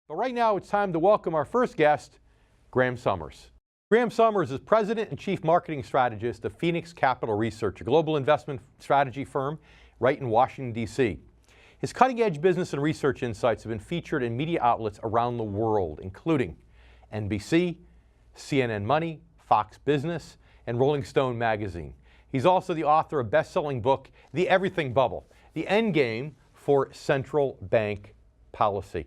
But right now, it's time to welcome our first guest, Graham Summers. Graham Summers is President and Chief Marketing Strategist of Phoenix Capital Research, a global investment strategy firm right in Washington, D.C. His cutting-edge business and research insights have been featured in media outlets around the world, including NBC, CNN Money, Fox Business, and Rolling Stone magazine. He's also the author of best-selling book, The Everything Bubble, the endgame for central bank policy.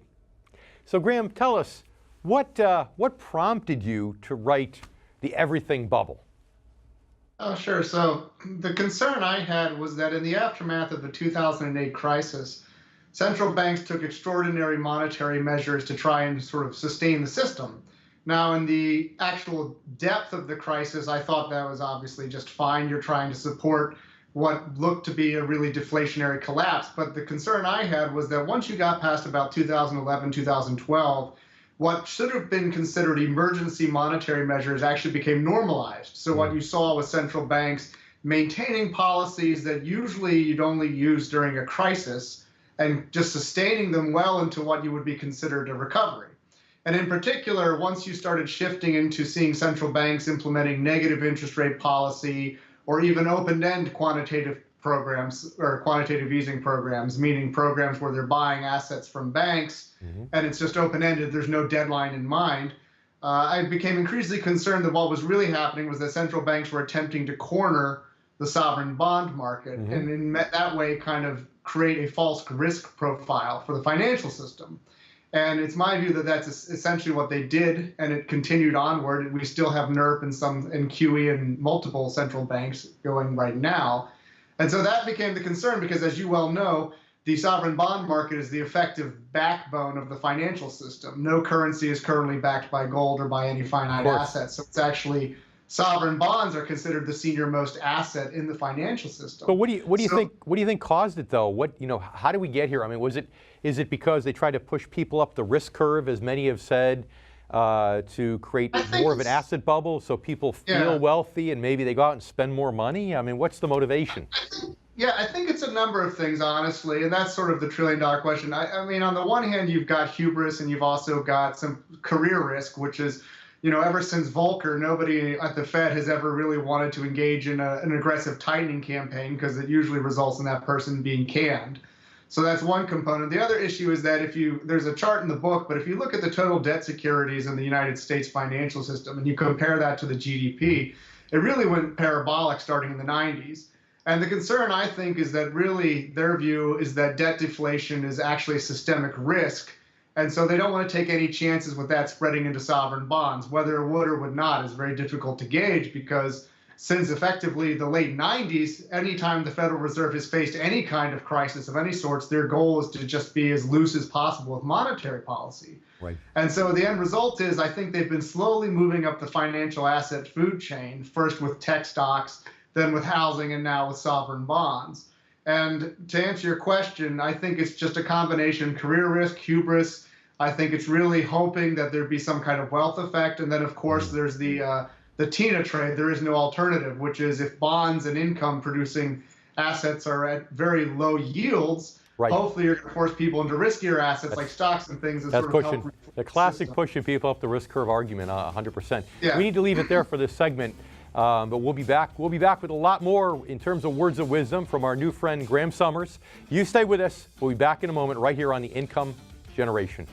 So Graham, tell us, what prompted you to write The Everything Bubble? Oh, sure. So the concern I had was that in the aftermath of the 2008 crisis, central banks took extraordinary monetary measures to try and sort of sustain the system. Now, in the actual depth of the crisis, I thought that was obviously just fine. You're trying to support what looked to be a really deflationary collapse. But the concern I had was that once you got past about 2011, 2012, what should have been considered emergency monetary measures actually became normalized. So what you saw was central banks maintaining policies that usually you'd only use during a crisis and just sustaining them well into what you would be considered a recovery. And in particular, once you started shifting into seeing central banks implementing negative interest rate policy or even open-end quantitative programs or quantitative easing programs, meaning programs where they're buying assets from banks and it's just open-ended, there's no deadline in mind, I became increasingly concerned that what was really happening was that central banks were attempting to corner the sovereign bond market and in that way kind of create a false risk profile for the financial system. And it's my view that that's essentially what they did, and it continued onward. We still have NERP and QE and multiple central banks going right now. And so that became the concern because, as you well know, the sovereign bond market is the effective backbone of the financial system. No currency is currently backed by gold or by any finite assets. So it's actually sovereign bonds are considered the senior most asset in the financial system. But what do you think caused it though? How did we get here? I mean, is it because they tried to push people up the risk curve, as many have said, to create more of an asset bubble so people feel wealthy and maybe they go out and spend more money? I mean, what's the motivation? I think it's a number of things, honestly, and that's sort of the trillion-dollar question. I mean, on the one hand, you've got hubris and you've also got some career risk, which is, ever since Volcker, nobody at the Fed has ever really wanted to engage in an aggressive tightening campaign because it usually results in that person being canned. So that's one component. The other issue is that there's a chart in the book, but if you look at the total debt securities in the United States financial system and you compare that to the GDP, it really went parabolic starting in the 90s. And the concern, I think, is that really their view is that debt deflation is actually a systemic risk. And so they don't want to take any chances with that spreading into sovereign bonds. Whether it would or would not is very difficult to gauge because since effectively the late 90s, anytime the Federal Reserve has faced any kind of crisis of any sorts, their goal is to just be as loose as possible with monetary policy. Right. And so the end result is I think they've been slowly moving up the financial asset food chain, first with tech stocks, then with housing, and now with sovereign bonds. And to answer your question, I think it's just a combination career risk, hubris. I think it's really hoping that there'd be some kind of wealth effect. And then, of course, there's the TINA trade. There is no alternative, which is if bonds and income producing assets are at very low yields, hopefully you're going to force people into riskier assets like stocks and things. That's pushing the classic pushing people up the risk curve argument, 100%. We need to leave it there for this segment. But we'll be back. We'll be back with a lot more in terms of words of wisdom from our new friend, Graham Summers. You stay with us. We'll be back in a moment right here on The Income Generation.